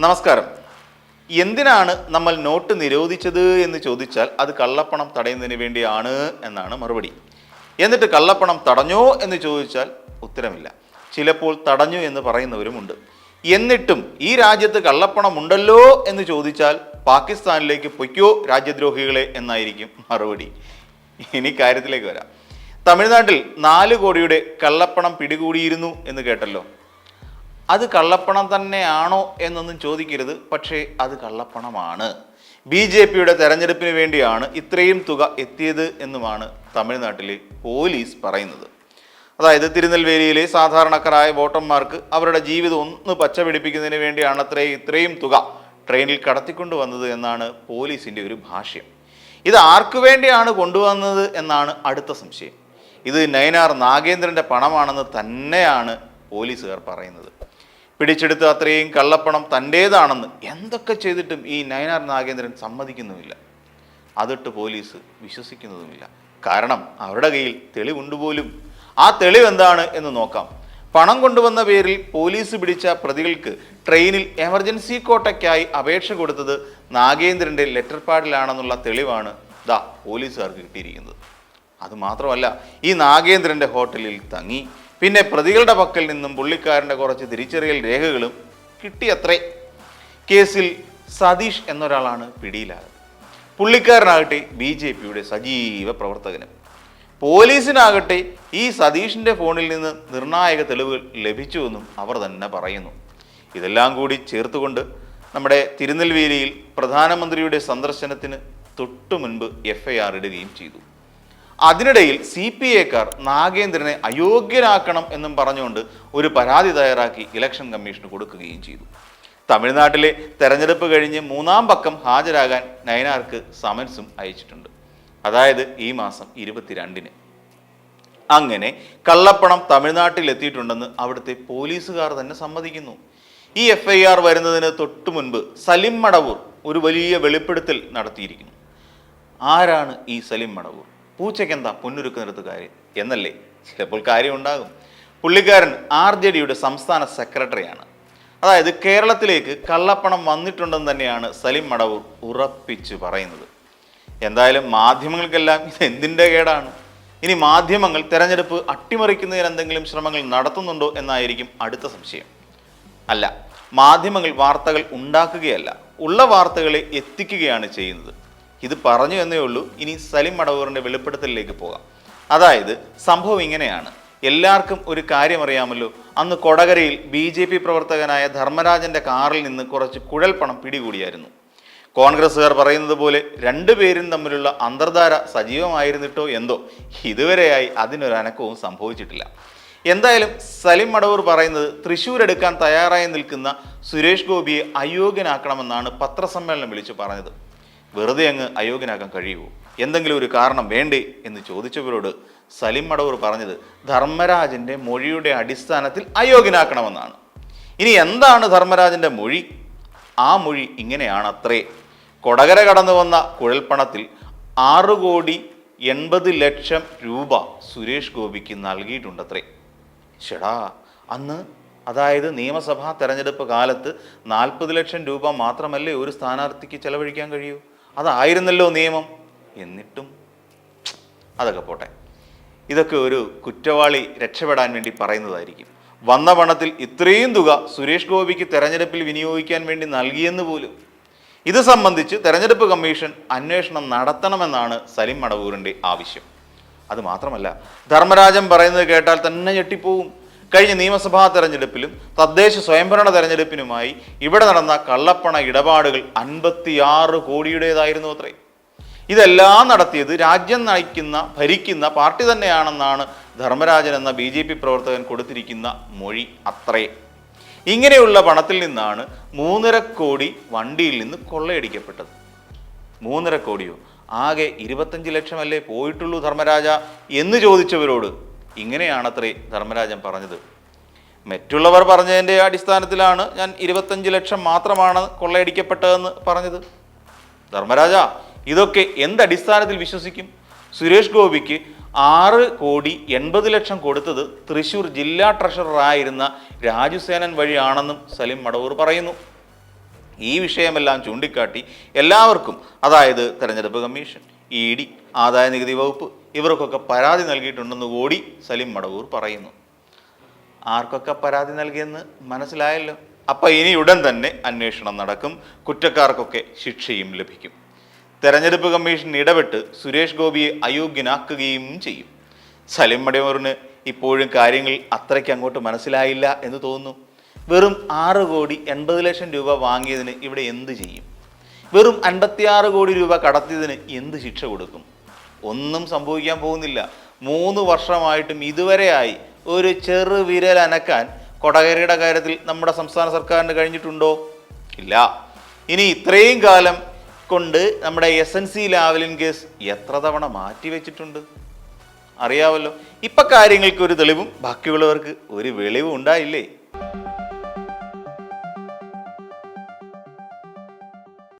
നമസ്കാരം. എന്തിനാണ് നമ്മൾ നോട്ട് നിരോധിച്ചത് എന്ന് ചോദിച്ചാൽ അത് കള്ളപ്പണം തടയുന്നതിന് വേണ്ടിയാണ് എന്നാണ് മറുപടി. എന്നിട്ട് കള്ളപ്പണം തടഞ്ഞോ എന്ന് ചോദിച്ചാൽ ഉത്തരമില്ല. ചിലപ്പോൾ തടഞ്ഞു എന്ന് പറയുന്നവരുമുണ്ട്. എന്നിട്ടും ഈ രാജ്യത്ത് കള്ളപ്പണം ഉണ്ടല്ലോ എന്ന് ചോദിച്ചാൽ പാകിസ്ഥാനിലേക്ക് പൊയ്ക്കോ രാജ്യദ്രോഹികളെ എന്നായിരിക്കും മറുപടി. ഇനി കാര്യത്തിലേക്ക് വരാം. തമിഴ്നാട്ടിൽ 4 കോടിയുടെ കള്ളപ്പണം പിടികൂടിയിരുന്നു എന്ന് കേട്ടല്ലോ. അത് കള്ളപ്പണം തന്നെയാണോ എന്നൊന്നും ചോദിക്കരുത്. പക്ഷേ അത് കള്ളപ്പണമാണ്. BJPയുടെ തെരഞ്ഞെടുപ്പിന് വേണ്ടിയാണ് ഇത്രയും തുക എത്തിയത് എന്നുമാണ് തമിഴ്നാട്ടിലെ പോലീസ് പറയുന്നത്. അതായത് തിരുനെൽവേലിയിലെ സാധാരണക്കാരായ വോട്ടർമാർക്ക് അവരുടെ ജീവിതം ഒന്ന് പച്ചപിടിപ്പിക്കുന്നതിന് വേണ്ടിയാണ് ഇത്രയും തുക ട്രെയിനിൽ കടത്തിക്കൊണ്ടുവന്നത് എന്നാണ് പോലീസിൻ്റെ ഒരു ഭാഷ്യം. ഇത് ആർക്കു വേണ്ടിയാണ് കൊണ്ടുവന്നത് എന്നാണ് അടുത്ത സംശയം. ഇത് നയനാർ നാഗേന്ദ്രൻ്റെ പണമാണെന്ന് തന്നെയാണ് പോലീസുകാർ പറയുന്നത്. പിടിച്ചെടുത്ത് അത്രയും കള്ളപ്പണം തൻ്റേതാണെന്ന് എന്തൊക്കെ ചെയ്തിട്ടും ഈ നയനാർ നാഗേന്ദ്രൻ സമ്മതിക്കുന്നുമില്ല. അതിട്ട് പോലീസ് വിശ്വസിക്കുന്നതുമില്ല. കാരണം അവരുടെ കയ്യിൽ തെളിവുണ്ട് പോലും. ആ തെളിവ് എന്താണ് എന്ന് നോക്കാം. പണം കൊണ്ടുവന്ന പേരിൽ പോലീസ് പിടിച്ച പ്രതികൾക്ക് ട്രെയിനിൽ എമർജൻസി കോട്ടയ്ക്കായി അപേക്ഷ കൊടുത്തത് നാഗേന്ദ്രൻ്റെ ലെറ്റർ പാഡിലാണെന്നുള്ള തെളിവാണ് പോലീസുകാർക്ക് കിട്ടിയിരിക്കുന്നത്. അതുമാത്രമല്ല, ഈ നാഗേന്ദ്രൻ്റെ ഹോട്ടലിൽ തങ്ങി പിന്നെ പ്രതികളുടെ പക്കൽ നിന്നും പുള്ളിക്കാരൻ്റെ കുറച്ച് തിരിച്ചറിയൽ രേഖകളും കിട്ടിയത്രേ. കേസിൽ സതീഷ് എന്നൊരാളാണ് പിടിയിലായത്. പുള്ളിക്കാരനാകട്ടെ BJPയുടെ സജീവ പ്രവർത്തകനും. പോലീസിനാകട്ടെ ഈ സതീഷിൻ്റെ ഫോണിൽ നിന്ന് നിർണായക തെളിവുകൾ ലഭിച്ചുവെന്നും അവർ തന്നെ പറയുന്നു. ഇതെല്ലാം കൂടി ചേർത്തുകൊണ്ട് നമ്മുടെ തിരുനെൽവേലിയിൽ പ്രധാനമന്ത്രിയുടെ സന്ദർശനത്തിന് തൊട്ടു മുൻപ് FIR ഇടുകയും ചെയ്തു. അതിനിടയിൽ CPAക്കാർ നാഗേന്ദ്രനെ അയോഗ്യനാക്കണം എന്നും പറഞ്ഞുകൊണ്ട് ഒരു പരാതി തയ്യാറാക്കി ഇലക്ഷൻ കമ്മീഷന് കൊടുക്കുകയും ചെയ്തു. തമിഴ്നാട്ടിലെ തെരഞ്ഞെടുപ്പ് കഴിഞ്ഞ് 3-ാം പക്കം ഹാജരാകാൻ നയനാർക്ക് സമൻസും അയച്ചിട്ടുണ്ട്. അതായത് ഈ മാസം 22-ന്. അങ്ങനെ കള്ളപ്പണം തമിഴ്നാട്ടിൽ എത്തിയിട്ടുണ്ടെന്ന് അവിടുത്തെ പോലീസുകാർ തന്നെ സമ്മതിക്കുന്നു. ഈ FIR വരുന്നതിന് തൊട്ടു മുൻപ് സലിം മടവൂർ ഒരു വലിയ വെളിപ്പെടുത്തൽ നടത്തിയിരിക്കുന്നു. ആരാണ് ഈ സലിം മടവൂർ? പൂച്ചയ്ക്കെന്താ പൊന്നുരുക്കുന്നിടത്ത് കാര്യം എന്നല്ലേ ചിലപ്പോൾ കാര്യം ഉണ്ടാകും. പുള്ളിക്കാരൻ RJDയുടെ സംസ്ഥാന സെക്രട്ടറിയാണ്. അതായത് കേരളത്തിലേക്ക് കള്ളപ്പണം വന്നിട്ടുണ്ടെന്ന് തന്നെയാണ് സലിം മടവൂർ ഉറപ്പിച്ചു പറയുന്നത്. എന്തായാലും മാധ്യമങ്ങൾക്കെല്ലാം ഇത് എന്തിൻ്റെ കേടാണ്? ഇനി മാധ്യമങ്ങൾ തെരഞ്ഞെടുപ്പ് അട്ടിമറിക്കുന്നതിന് എന്തെങ്കിലും ശ്രമങ്ങൾ നടത്തുന്നുണ്ടോ എന്നായിരിക്കും അടുത്ത സംശയം. അല്ല, മാധ്യമങ്ങൾ വാർത്തകൾ ഉണ്ടാക്കുകയല്ല, ഉള്ള വാർത്തകളെ എത്തിക്കുകയാണ് ചെയ്യുന്നത്. ഇത് പറഞ്ഞു എന്നേ ഉള്ളൂ. ഇനി സലിം മടവൂറിൻ്റെ വെളിപ്പെടുത്തലിലേക്ക് പോകാം. അതായത് സംഭവം ഇങ്ങനെയാണ്. എല്ലാവർക്കും ഒരു കാര്യം അറിയാമല്ലോ. അന്ന് കൊടകരയിൽ BJP പ്രവർത്തകനായ ധർമ്മരാജൻ്റെ കാറിൽ നിന്ന് കുറച്ച് കുഴൽപ്പണം പിടികൂടിയായിരുന്നു. കോൺഗ്രസ്സുകാർ പറയുന്നത് പോലെ 2 പേരും തമ്മിലുള്ള അന്തർധാര സജീവമായിരുന്നിട്ടോ എന്തോ ഇതുവരെയായി അതിനൊരനക്കവും സംഭവിച്ചിട്ടില്ല. എന്തായാലും സലിം മടവൂർ പറയുന്നത് തൃശ്ശൂർ എടുക്കാൻ തയ്യാറായി നിൽക്കുന്ന സുരേഷ് ഗോപിയെ അയോഗ്യനാക്കണമെന്നാണ് പത്രസമ്മേളനം വിളിച്ചു പറഞ്ഞത്. വെറുതെ അങ്ങ് അയോഗ്യനാക്കാൻ കഴിയുമോ? എന്തെങ്കിലും ഒരു കാരണം വേണ്ടേ എന്ന് ചോദിച്ചവരോട് സലിം മടവൂർ പറഞ്ഞത് ധർമ്മരാജൻ്റെ മൊഴിയുടെ അടിസ്ഥാനത്തിൽ അയോഗ്യനാക്കണമെന്നാണ്. ഇനി എന്താണ് ധർമ്മരാജൻ്റെ മൊഴി? ആ മൊഴി ഇങ്ങനെയാണത്രേ. കൊടകര കടന്നു വന്ന കുഴൽപ്പണത്തിൽ 6,80,00,000 രൂപ സുരേഷ് ഗോപിക്ക് നൽകിയിട്ടുണ്ടത്രേ. ഷെടാ, അന്ന് അതായത് നിയമസഭാ തെരഞ്ഞെടുപ്പ് കാലത്ത് 40 ലക്ഷം രൂപ മാത്രമല്ലേ ഒരു സ്ഥാനാർത്ഥിക്ക് ചെലവഴിക്കാൻ കഴിയൂ? അതായിരുന്നല്ലോ നിയമം. എന്നിട്ടും അതൊക്കെ പോട്ടെ. ഇതൊക്കെ ഒരു കുറ്റവാളി രക്ഷപ്പെടാൻ വേണ്ടി പറയുന്നതായിരിക്കും. വന്ന പണത്തിൽ ഇത്രയും തുക സുരേഷ് ഗോപിക്ക് തെരഞ്ഞെടുപ്പിൽ വിനിയോഗിക്കാൻ വേണ്ടി നൽകിയെന്ന് പോലും. ഇത് സംബന്ധിച്ച് തെരഞ്ഞെടുപ്പ് കമ്മീഷൻ അന്വേഷണം നടത്തണമെന്നാണ് സലിം മടവൂരിൻ്റെ ആവശ്യം. അതുമാത്രമല്ല, ധർമ്മരാജൻ പറയുന്നത് കേട്ടാൽ തന്നെ ഞെട്ടിപ്പോവും. കഴിഞ്ഞ നിയമസഭാ തെരഞ്ഞെടുപ്പിലും തദ്ദേശ സ്വയംഭരണ തെരഞ്ഞെടുപ്പിനുമായി ഇവിടെ നടന്ന കള്ളപ്പണ ഇടപാടുകൾ 56 കോടിയുടേതായിരുന്നു അത്രേ. ഇതെല്ലാം നടത്തിയത് രാജ്യം ഭരിക്കുന്ന പാർട്ടി തന്നെയാണെന്നാണ് ധർമ്മരാജൻ എന്ന BJP പ്രവർത്തകൻ കൊടുത്തിരിക്കുന്ന മൊഴി അത്രേ. ഇങ്ങനെയുള്ള പണത്തിൽ നിന്നാണ് 3.5 കോടി വണ്ടിയിൽ നിന്ന് കൊള്ളയടിക്കപ്പെട്ടത്. 3.5 കോടിയോ? ആകെ 25 ലക്ഷമല്ലേ പോയിട്ടുള്ളൂ ധർമ്മരാജ എന്ന് ചോദിച്ചവരോട് ഇങ്ങനെയാണത്രേ ധർമ്മരാജൻ പറഞ്ഞത്. മറ്റുള്ളവർ പറഞ്ഞതിൻ്റെ അടിസ്ഥാനത്തിലാണ് ഞാൻ 25 ലക്ഷം മാത്രമാണ് കൊള്ളയടിക്കപ്പെട്ടതെന്ന് പറഞ്ഞത്. ധർമ്മരാജ, ഇതൊക്കെ എന്തടിസ്ഥാനത്തിൽ വിശ്വസിക്കും? സുരേഷ് ഗോപിക്ക് 6,80,00,000 കൊടുത്തത് തൃശ്ശൂർ ജില്ലാ ട്രഷററായിരുന്ന രാജുസേനൻ വഴിയാണെന്നും സലിം മടവൂർ പറയുന്നു. ഈ വിഷയമെല്ലാം ചൂണ്ടിക്കാട്ടി എല്ലാവർക്കും, അതായത് തെരഞ്ഞെടുപ്പ് കമ്മീഷൻ, ED, ആദായ നികുതി വകുപ്പ്, ഇവർക്കൊക്കെ പരാതി നൽകിയിട്ടുണ്ടെന്ന് കൂടി സലിം മടവൂർ പറയുന്നു. ആർക്കൊക്കെ പരാതി നൽകിയെന്ന് മനസ്സിലായല്ലോ. അപ്പം ഇനി ഉടൻ തന്നെ അന്വേഷണം നടക്കും, കുറ്റക്കാർക്കൊക്കെ ശിക്ഷയും ലഭിക്കും. തെരഞ്ഞെടുപ്പ് കമ്മീഷൻ ഇടപെട്ട് സുരേഷ് ഗോപിയെ അയോഗ്യനാക്കുകയും ചെയ്യും. സലിം മടവൂറിന് ഇപ്പോഴും കാര്യങ്ങൾ അത്രയ്ക്ക് അങ്ങോട്ട് മനസ്സിലായില്ല എന്ന് തോന്നുന്നു. വെറും 6,80,00,000 രൂപ വാങ്ങിയതിന് ഇവിടെ എന്ത് ചെയ്യും? വെറും 56 കോടി രൂപ കടത്തിയതിന് എന്ത് ശിക്ഷ കൊടുക്കും? ഒന്നും സംഭവിക്കാൻ പോകുന്നില്ല. 3 വർഷമായിട്ടും ഇതുവരെയായി ഒരു ചെറു വിരൽ അനക്കാൻ കൊടകരയുടെ കാര്യത്തിൽ നമ്മുടെ സംസ്ഥാന സർക്കാരിന് കഴിഞ്ഞിട്ടുണ്ടോ? ഇല്ല. ഇനി ഇത്രയും കാലം കൊണ്ട് നമ്മുടെ SNC ലാവ്ലിൻ കേസ് എത്ര തവണ മാറ്റിവെച്ചിട്ടുണ്ട് അറിയാമല്ലോ. ഇപ്പം കാര്യങ്ങൾക്ക് ഒരു തെളിവും ബാക്കിയുള്ളവർക്ക് ഒരു വെളിവും ഉണ്ടായില്ലേ?